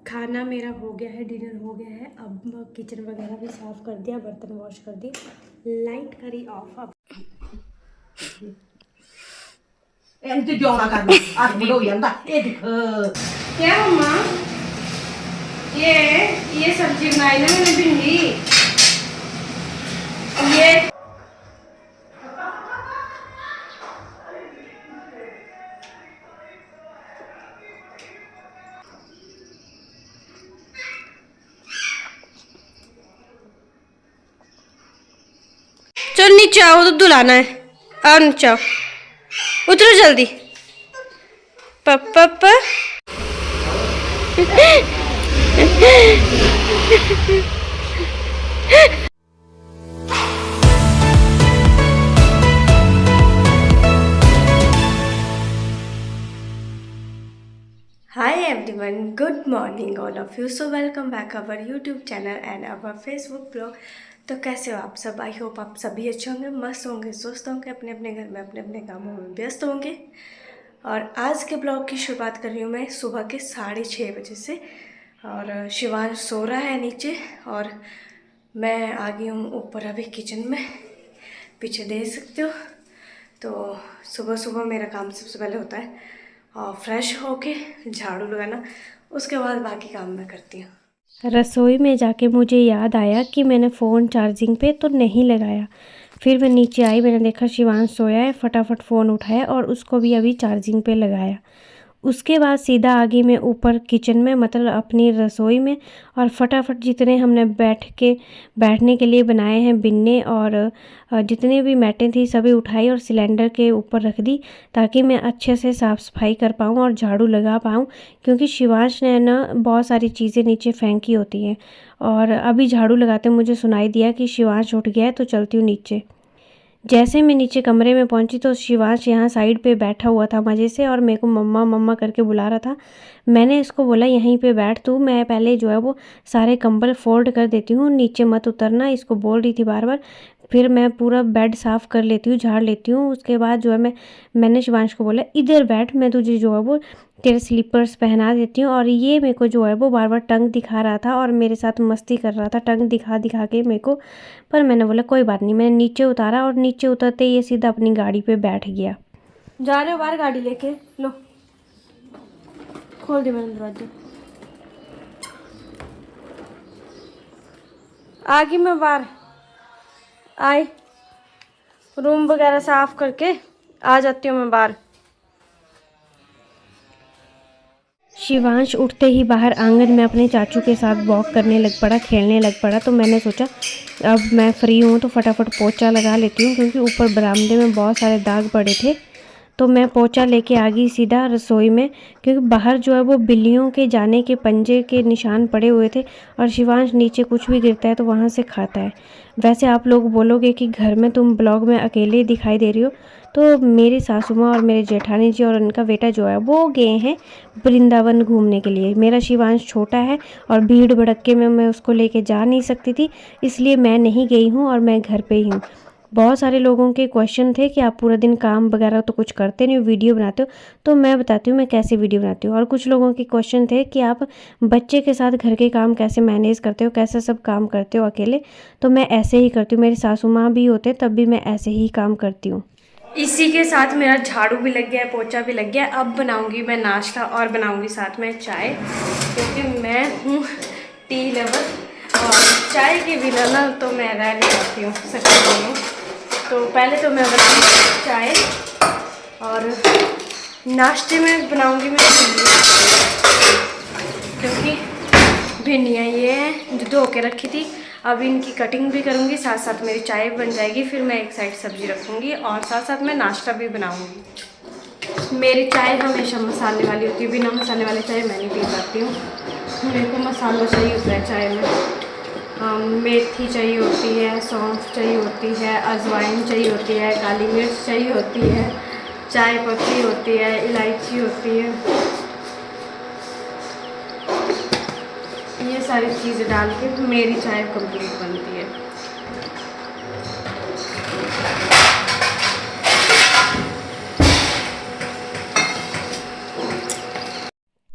खाना मेरा हो गया है, डिनर हो गया है। अब किचन वगैरह भी साफ़ कर दिया, बर्तन वॉश कर दिए, लाइट करी ऑफ। अब क्या मम्मा ये सब्जी बनाई ना मैंने, भिंडी। ये चल नीचे आओ, दूध दुलाना है। आओ नीचे आओ, उतरो जल्दी। पापा Hi everyone, good morning all of you. So welcome back our YouTube channel and our Facebook blog. तो कैसे हो आप सब? आई होप आप सभी अच्छे होंगे, मस्त होंगे, स्वस्थ होंगे, अपने अपने घर में अपने अपने कामों में व्यस्त होंगे। और आज के ब्लॉग की शुरुआत कर रही हूँ मैं सुबह के 6:30 बजे से। और शिवांश सो रहा है नीचे और मैं आ गई हूँ ऊपर अभी किचन में, पीछे देख सकते हो। तो सुबह सुबह मेरा काम सबसे पहले होता है और फ्रेश होके झाड़ू लगाना, उसके बाद बाकी काम मैं करती हूँ। रसोई में जाके मुझे याद आया कि मैंने फ़ोन चार्जिंग पे तो नहीं लगाया। फिर मैं नीचे आई, मैंने देखा शिवांश सोया है, फटाफट फ़ोन उठाया और उसको भी अभी चार्जिंग पे लगाया। उसके बाद सीधा आ गई मैं ऊपर किचन में, मतलब अपनी रसोई में, और फटाफट जितने हमने बैठने के लिए बनाए हैं बिन्ने और जितने भी मैटें थी सभी उठाई और सिलेंडर के ऊपर रख दी, ताकि मैं अच्छे से साफ़ सफाई कर पाऊँ और झाड़ू लगा पाऊँ। क्योंकि शिवांश ने ना बहुत सारी चीज़ें नीचे फेंकी होती हैं। और अभी झाड़ू लगाते मुझे सुनाई दिया कि शिवांश उठ गया है, तो चलती हूँ नीचे। जैसे मैं नीचे कमरे में पहुंची तो शिवांश यहाँ साइड पे बैठा हुआ था मज़े से और मेरे को मम्मा मम्मा करके बुला रहा था। मैंने इसको बोला यहीं पे बैठ तू, मैं पहले जो है वो सारे कंबल फोल्ड कर देती हूँ, नीचे मत उतरना, इसको बोल रही थी बार बार। फिर मैं पूरा बेड साफ़ कर लेती हूँ, झाड़ लेती हूँ। उसके बाद जो है मैंने शिवांश को बोला इधर बैठ, मैं तुझे जो है वो तेरे स्लीपर्स पहना देती हूँ। और ये मेरे को जो है वो बार बार टंग दिखा रहा था और मेरे साथ मस्ती कर रहा था, टंग दिखा दिखा के मेरे को। पर मैंने बोला कोई बात नहीं, मैंने नीचे उतारा और नीचे उतरते ये सीधा अपनी गाड़ी पे बैठ गया। जा रहे हो बाहर गाड़ी लेके? लो खोल दिया मैंने दरवाजा। आ गई मैं बाहर, आई रूम वगैरह साफ करके आ जाती हूँ मैं बाहर। शिवांश उठते ही बाहर आंगन में अपने चाचू के साथ वॉक करने लग पड़ा, खेलने लग पड़ा। तो मैंने सोचा अब मैं फ्री हूँ तो फटाफट पोछा लगा लेती हूँ, क्योंकि ऊपर बरामदे में बहुत सारे दाग पड़े थे। तो मैं पोछा लेके आ गई सीधा रसोई में, क्योंकि बाहर जो है वो बिल्लियों के जाने के पंजे के निशान पड़े हुए थे और शिवांश नीचे कुछ भी गिरता है तो वहाँ से खाता है। वैसे आप लोग बोलोगे कि घर में तुम ब्लॉग में अकेले दिखाई दे रही हो, तो मेरी सासू माँ और मेरे जेठानी जी और उनका बेटा जो है वो गए हैं वृंदावन घूमने के लिए। मेरा शिवांश छोटा है और भीड़ भड़क्के में मैं उसको लेके जा नहीं सकती थी, इसलिए मैं नहीं गई हूँ और मैं घर पे ही हूँ। बहुत सारे लोगों के क्वेश्चन थे कि आप पूरा दिन काम वगैरह तो कुछ करते नहीं हो, वीडियो बनाते हो। तो मैं बताती हूँ मैं कैसे वीडियो बनाती हूँ। और कुछ लोगों के क्वेश्चन थे कि आप बच्चे के साथ घर के काम कैसे मैनेज करते हो, कैसे सब काम करते हो अकेले। तो मैं ऐसे ही करती हूँ, मेरी सासू माँ भी होते तब भी मैं ऐसे ही काम करती हूँ। इसी के साथ मेरा झाड़ू भी लग गया है, पोछा भी लग गया है। अब बनाऊंगी मैं नाश्ता और बनाऊंगी साथ में चाय, क्योंकि मैं हूँ टी लवर और चाय के बिना ना तो मैं रह नहीं पाती हूँ, सच बोलूँ। तो पहले तो मैं बनाऊंगी चाय और नाश्ते में बनाऊंगी मैं भिंडियाँ, क्योंकि भिंडियाँ ये हैं जो धो के रखी थी। अब इनकी कटिंग भी करूँगी, साथ साथ मेरी चाय बन जाएगी। फिर मैं एक साइड सब्जी रखूँगी और साथ साथ मैं नाश्ता भी बनाऊँगी। मेरी चाय हमेशा मसाले वाली होती है, बिना मसाले वाली चाय मैं नहीं पी पाती हूँ। मेरे को मसाला चाहिए होता है चाय में। मेथी चाहिए होती है, सौंफ चाहिए होती है, अजवाइन चाहिए होती है, काली मिर्च चाहिए होती है, चाय पत्ती होती है, इलायची होती है। ये सारी चीज़ें डाल के मेरी चाय कंप्लीट बनती है।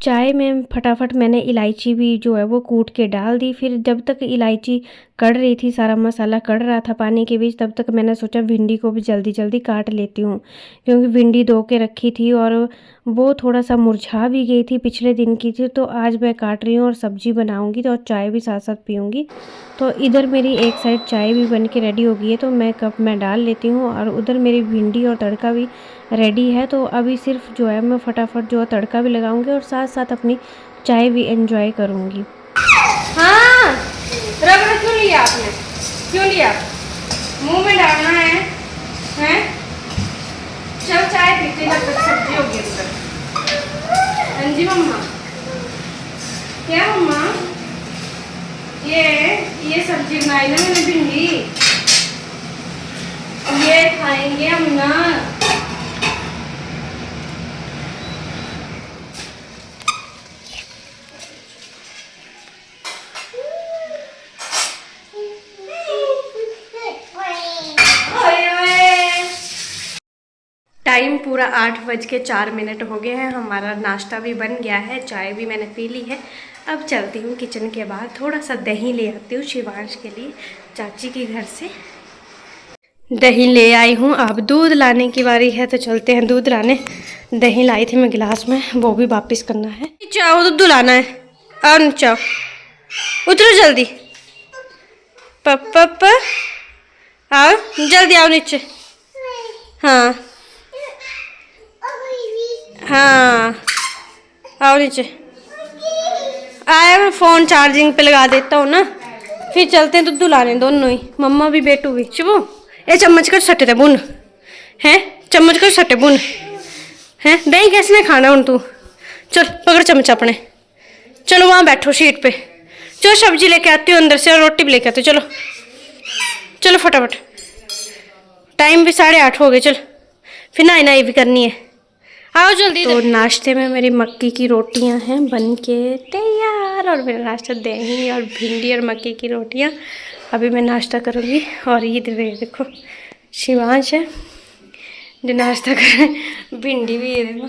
चाय में फटाफट मैंने इलायची भी जो है वो कूट के डाल दी। फिर जब तक इलायची कढ़ रही थी, सारा मसाला कढ़ रहा था पानी के बीच, तब तक मैंने सोचा भिंडी को भी जल्दी जल्दी काट लेती हूँ, क्योंकि भिंडी धो के रखी थी और वो थोड़ा सा मुरझा भी गई थी, पिछले दिन की थी। तो आज मैं काट रही हूँ और सब्जी बनाऊँगी तो चाय भी साथ साथ पीऊँगी। तो इधर मेरी एक साइड चाय भी बन के रेडी हो गई है, तो मैं कप में डाल लेती हूँ और उधर मेरी भिंडी और तड़का भी रेडी है। तो अभी सिर्फ जो है मैं फटाफट जो है तड़का भी लगाऊंगी और साथ साथ अपनी चाय भी एंजॉय करूंगी। हाँ, रबड़ क्यों लिया आपने? क्यों लिया? मुंह में डालना है? हैं? चल चाय पीते जब तक सब्जी होगी अंदर। हाँ जी मम्मा। क्या मम्मा? ये सब्जी बनाई ना मैंने भिंडी, ये खाएंगे हम ना। टाइम पूरा 8:04 हो गए हैं। हमारा नाश्ता भी बन गया है, चाय भी मैंने पी ली है। अब चलती हूँ किचन के बाहर, थोड़ा सा दही ले आती हूँ शिवांश के लिए, चाची के घर से दही ले आई हूँ। अब दूध लाने की बारी है, तो चलते हैं दूध लाने। दही लाई थी मैं गिलास में, वो भी वापस करना है। चाहो दूध लाना है, आओ नीचे आओ, उतरो जल्दी। पप आओ जल्दी, आओ नीचे। हाँ हाँ आओ नीचे। आया, मैं फ़ोन चार्जिंग पे लगा देता हूँ ना, फिर चलते हैं दूध लाने दोनों ही, मम्मा भी बेटू भी। शुभू ये चम्मच कर सटे थे बुन है, चम्मच कर सटे बुन है। दही कैसे ने खाना हूँ तू? चल पकड़ चम्मच अपने, चलो वहाँ बैठो सीट पे। चलो सब्जी लेके आती हूँ अंदर से और रोटी भी लेके आती हूँ। चलो चलो फटाफट, टाइम भी 8:30 हो गए। चल फिर नहाई भी करनी है, आओ जल्दी। तो नाश्ते में मेरी मक्की की रोटियां हैं बन के तैयार, और मेरा नाश्ता दही और भिंडी और मक्की की रोटियां। अभी मैं नाश्ता करूँगी। और ये देखो शिवांश है जो नाश्ता कर रहे हैं, भिंडी भी ये देखो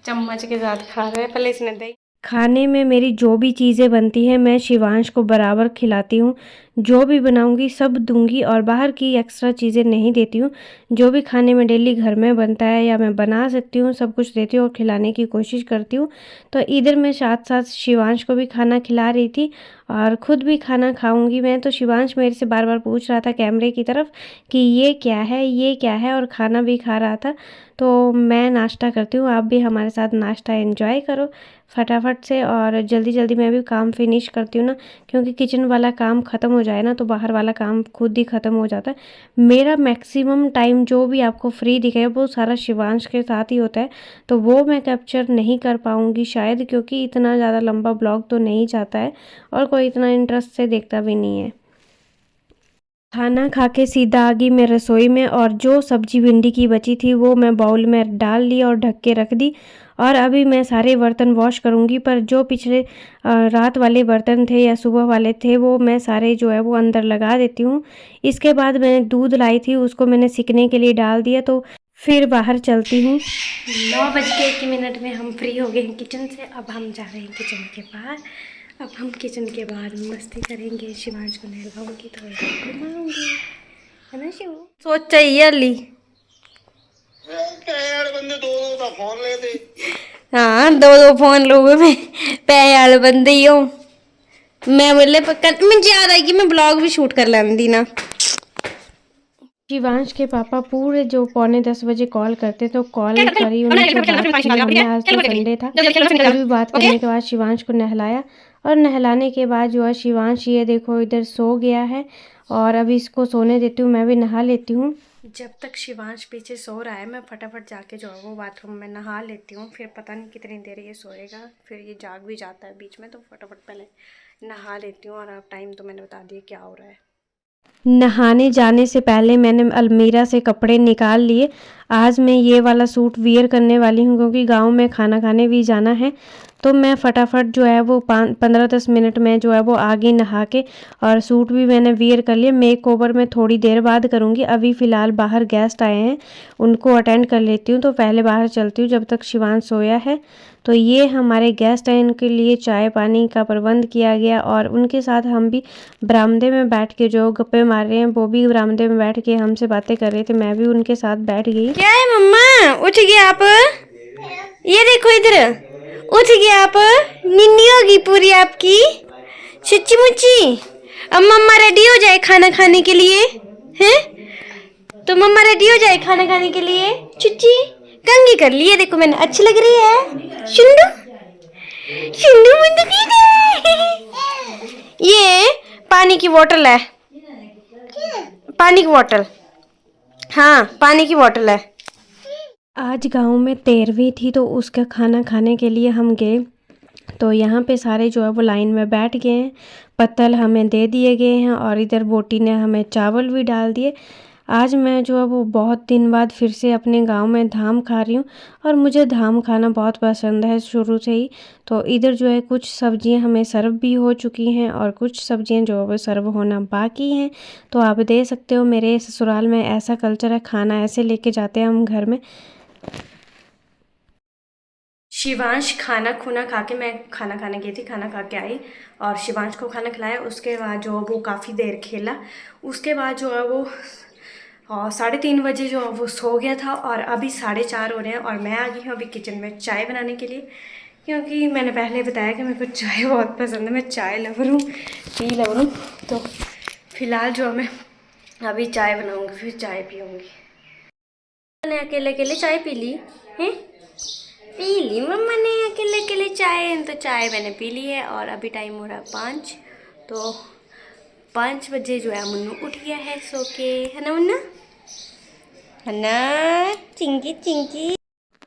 चम्मच के साथ खा रहे हैं। पहले इसने दही, खाने में मेरी जो भी चीज़ें बनती हैं मैं शिवांश को बराबर खिलाती हूँ। जो भी बनाऊँगी सब दूंगी और बाहर की एक्स्ट्रा चीज़ें नहीं देती हूँ। जो भी खाने में डेली घर में बनता है या मैं बना सकती हूँ सब कुछ देती हूँ और खिलाने की कोशिश करती हूँ। तो इधर मैं साथ साथ शिवांश को भी खाना खिला रही थी और ख़ुद भी खाना खाऊंगी मैं। तो शिवांश मेरे से बार बार पूछ रहा था कैमरे की तरफ कि ये क्या है, ये क्या है, और खाना भी खा रहा था। तो मैं नाश्ता करती हूँ, आप भी हमारे साथ नाश्ता एंजॉय करो फटाफट से। और जल्दी जल्दी मैं भी काम फिनिश करती हूँ ना, क्योंकि किचन वाला काम ख़त्म हो जाए ना तो बाहर वाला काम खुद ही ख़त्म हो जाता है। मेरा मैक्सिमम टाइम जो भी आपको फ्री दिखेगा वो सारा शिवांश के साथ ही होता है, तो वो मैं कैप्चर नहीं कर पाऊँगी शायद, क्योंकि इतना ज़्यादा लंबा ब्लॉग तो नहीं जाता है और कोई इतना इंटरेस्ट से देखता भी नहीं है। खाना खा के सीधा आ गई मैं रसोई में, और जो सब्जी भिंडी की बची थी वो मैं बाउल में डाल ली और ढक के रख दी। और अभी मैं सारे बर्तन वॉश करूँगी, पर जो पिछले रात वाले बर्तन थे या सुबह वाले थे वो मैं सारे जो है वो अंदर लगा देती हूँ। इसके बाद मैंने दूध लाई थी, उसको मैंने सिकने के लिए डाल दिया, तो फिर बाहर चलती हूँ। 9:01 में हम फ्री हो गए हैं किचन से। अब हम जा रहे हैं किचन के बाहर। अब हम किचन के बाहर मस्ती करेंगे, शिवांश को नहलाऊंगी तो घुमाऊंगी, है ना शिव? सोच चाहिए अली, बंदे दो फोन ले दे। हाँ दो फोन लोगे मैं पैसे वाले बंदे ही हूँ मैं। बोले मुझे याद आई कि मैं ब्लॉग भी शूट कर लेंदी ना। शिवांश के पापा पूरे जो 9:45 बजे कॉल करते तो कॉल करी, उनसे बात की हमने। आज तो संडे था, फिर भी बात करने के बाद शिवांश को नहलाया, और नहलाने के बाद जो है शिवांश ये देखो इधर सो गया है, और अभी इसको सोने देती हूँ, मैं भी नहा लेती हूँ। जब तक शिवांश पीछे सो रहा है मैं फटाफट जाके जो है वो बाथरूम में नहा लेती हूँ। फिर पता नहीं कितनी देर ये सोएगा, फिर ये जाग भी जाता है बीच में, तो फटाफट पहले नहा लेती हूँ। और अब टाइम तो मैंने बता दिया क्या हो रहा है। नहाने जाने से पहले मैंने अलमीरा से कपड़े निकाल लिए। आज मैं ये वाला सूट वियर करने वाली हूँ, क्योंकि गांव में खाना खाने भी जाना है। तो मैं फटाफट जो है वो 15-10 मिनट में जो है वो आ गई नहा के, और सूट भी मैंने वियर कर लिया। मेक ओवर मैं थोड़ी देर बाद करूँगी, अभी फ़िलहाल बाहर गेस्ट आए हैं, उनको अटेंड कर लेती हूँ। तो पहले बाहर चलती हूँ जब तक शिवांश सोया है। तो ये हमारे गेस्ट हैं, इनके लिए चाय पानी का प्रबंध किया गया, और उनके साथ हम भी बरामदे में बैठ के जो गप्पे मार रहे हैं, वो भी बरामदे में बैठ के हमसे बातें कर रहे थे। मैं भी उनके साथ बैठ गई। क्या है मम्मा, उठ गए आप? ये देखो इधर, उठ गए आप? निन्नी होगी पूरी आपकी, सच्ची मुच्ची। अब मम्मा रेडी हो जाए खाना खाने के लिए, हैं? तो मम्मा रेडी हो जाए खाना खाने के लिए। चुच्ची कंगी कर लिए, देखो मैंने, अच्छी लग रही है। शुंडू शुंडू मुंडू की ये पानी की बोतल है, पानी की बोतल, हाँ पानी की बोतल है। आज गांव में 13वीं थी, तो उसका खाना खाने के लिए हम गए। तो यहाँ पे सारे जो है वो लाइन में बैठ गए हैं, पत्तल हमें दे दिए गए हैं, और इधर बोटी ने हमें चावल भी डाल दिए। आज मैं जो है वो बहुत दिन बाद फिर से अपने गांव में धाम खा रही हूँ, और मुझे धाम खाना बहुत पसंद है शुरू से ही। तो इधर जो है कुछ सब्जियां हमें सर्व भी हो चुकी हैं, और कुछ सब्जियां जो है वो सर्व होना बाकी हैं। तो आप देख सकते हो मेरे ससुराल में ऐसा कल्चर है, खाना ऐसे लेके जाते हैं हम घर में। शिवांश खाना खुना खा के, मैं खाना खाने गई थी, खाना खा के आई और शिवांश को खाना खिलाया। उसके बाद जो वो काफ़ी देर खेला, उसके बाद जो है वो 3:30 बजे जो है वो सो गया था, और अभी 4:30 हो रहे हैं, और मैं आ गई हूँ अभी किचन में चाय बनाने के लिए, क्योंकि मैंने पहले बताया कि मेरे को चाय बहुत पसंद है, मैं चाय लवर हूँ, टी लवर हूँ। तो फिलहाल जो मैं अभी चाय बनाऊँगी, फिर चाय पीऊँगी। मैंने अकेले अकेले चाय पी ली है, पी ली मम्मा ने अकेले अकेले चाय, तो चाय मैंने पी ली है। और अभी टाइम हो रहा है 5, तो 5 बजे जो है मुन्नू उठ गया है सो के, है ना मुन्ना, है ना चिंकी चिंकी।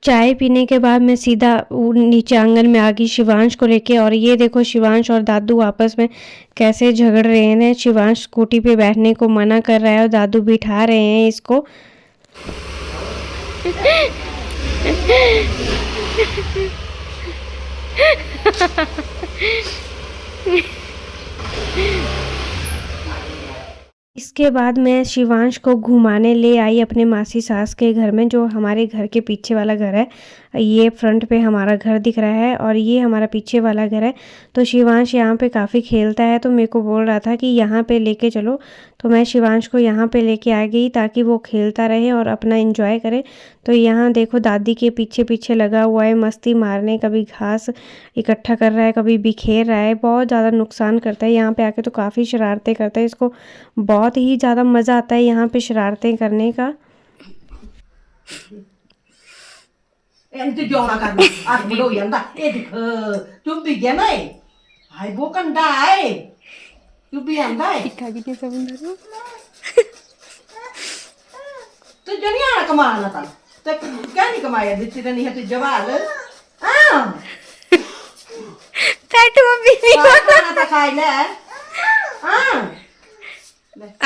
चाय पीने के बाद मैं सीधा नीचे आंगन में आ गई शिवांश को लेके, और ये देखो शिवांश और दादू आपस में कैसे झगड़ रहे हैं। शिवांश स्कूटी पे बैठने को मना कर रहा है, और दादू बिठा रहे हैं इसको। इसके बाद मैं शिवांश को घुमाने ले आई अपने मासी सास के घर में, जो हमारे घर के पीछे वाला घर है। ये फ्रंट पे हमारा घर दिख रहा है, और ये हमारा पीछे वाला घर है। तो शिवांश यहाँ पे काफ़ी खेलता है, तो मेरे को बोल रहा था कि यहाँ पे लेके चलो। तो मैं शिवांश को यहाँ पे लेके आ गई ताकि वो खेलता रहे और अपना एंजॉय करे। तो यहाँ देखो दादी के पीछे पीछे लगा हुआ है मस्ती मारने, कभी घास इकट्ठा कर रहा है, कभी बिखेर रहा है, बहुत ज़्यादा नुकसान करता है। यहाँ पे आके तो काफ़ी शरारतें करता है, इसको बहुत ही ज़्यादा मज़ा आता है यहाँ पे शरारतें करने का। Ente jora kan at mo yanda edik chubbi genai hai bo kan dai chubbi andai दिखा के सब tu jani ana kamana ta ta kya ni kamaya ditti ta ni hatu jawal ah पेट में भी खाना ta khai le ah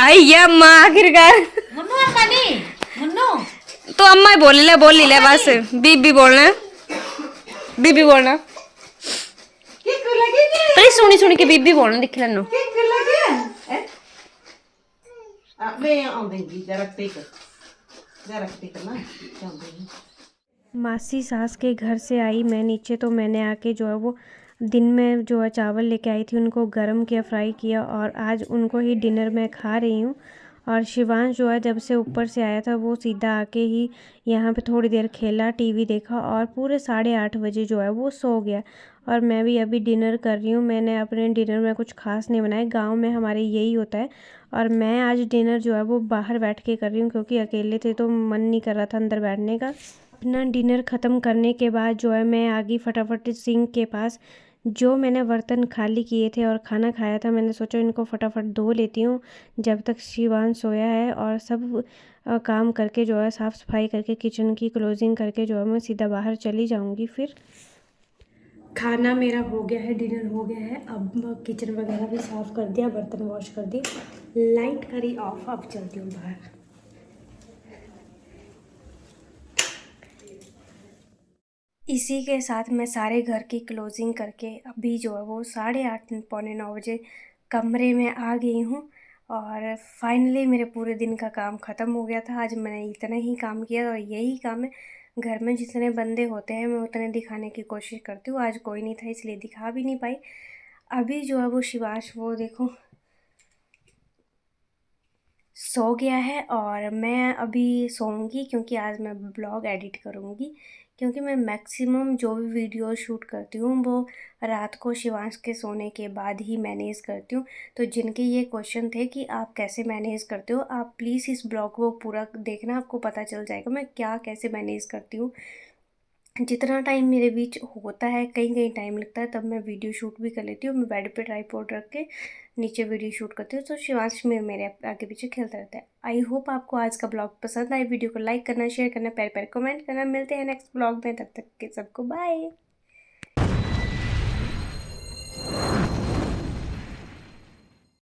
आई या अम्मा आखिरकार। munnu mani munnu तो अम्मा ही बोल ले बस, बीबी बोलना, बीबी बोलना, kik lagi ni अरे सुनी सुनी के बीबी बोलना, दिख लेनो। kik lagi eh मैं आऊंगी जरा टेक ना जाऊंगी। मासी सास के घर से आई मैं नीचे, तो मैंने आके जो है वो दिन में जो है चावल लेके आई थी, उनको गरम किया, फ्राई किया, और आज उनको ही डिनर में खा रही हूँ। और शिवांश जो है जब से ऊपर से आया था, वो सीधा आके ही यहाँ पे थोड़ी देर खेला, टीवी देखा, और पूरे 8:30 बजे जो है वो सो गया। और मैं भी अभी डिनर कर रही हूँ। मैंने अपने डिनर में कुछ खास नहीं बनाया, गांव में हमारे यही होता है। और मैं आज डिनर जो है वो बाहर बैठ के कर रही हूँ, क्योंकि अकेले थे तो मन नहीं कर रहा था अंदर बैठने का। अपना डिनर ख़त्म करने के बाद जो है मैं आ गई फटाफट सिंक के पास। जो मैंने बर्तन खाली किए थे और खाना खाया था, मैंने सोचा इनको फटाफट धो लेती हूँ जब तक शिवांश सोया है। और सब काम करके जो है साफ़ सफाई करके किचन की क्लोजिंग करके जो है मैं सीधा बाहर चली जाऊँगी। फिर खाना मेरा हो गया है, डिनर हो गया है। अब किचन वगैरह भी साफ़ कर दिया, बर्तन वॉश कर दिए, लाइट करी ऑफ। अब चलती हूँ बाहर। इसी के साथ मैं सारे घर की क्लोजिंग करके अभी जो है वो 8:30 पौने 9 बजे कमरे में आ गई हूँ। और फाइनली मेरे पूरे दिन का काम ख़त्म हो गया था। आज मैंने इतना ही काम किया और यही काम है, घर में जितने बंदे होते हैं मैं उतने दिखाने की कोशिश करती हूँ। आज कोई नहीं था इसलिए दिखा भी नहीं पाई। अभी जो है वो शिवाश वो देखो सो गया है और मैं अभी सोऊंगी, क्योंकि आज मैं ब्लॉग एडिट करूंगी। क्योंकि मैं मैक्सिमम जो भी वीडियो शूट करती हूँ वो रात को शिवांश के सोने के बाद ही मैनेज करती हूँ। तो जिनके ये क्वेश्चन थे कि आप कैसे मैनेज करते हो, आप प्लीज़ इस ब्लॉग को पूरा देखना, आपको पता चल जाएगा मैं क्या कैसे मैनेज करती हूँ। जितना टाइम मेरे बीच होता है, कहीं कहीं टाइम लगता है, तब मैं वीडियो शूट भी कर लेती हूँ। मैं बेड पे ट्राइपॉड रख के नीचे वीडियो शूट करती हूँ, तो शिवांश में मेरे आगे पीछे खेलता रहता है। आई होप आपको आज का ब्लॉग पसंद आए। वीडियो को लाइक करना, शेयर करना, प्यारे प्यारे कमेंट करना। मिलते हैं नेक्स्ट ब्लॉग में, तब तक के सबको बाय।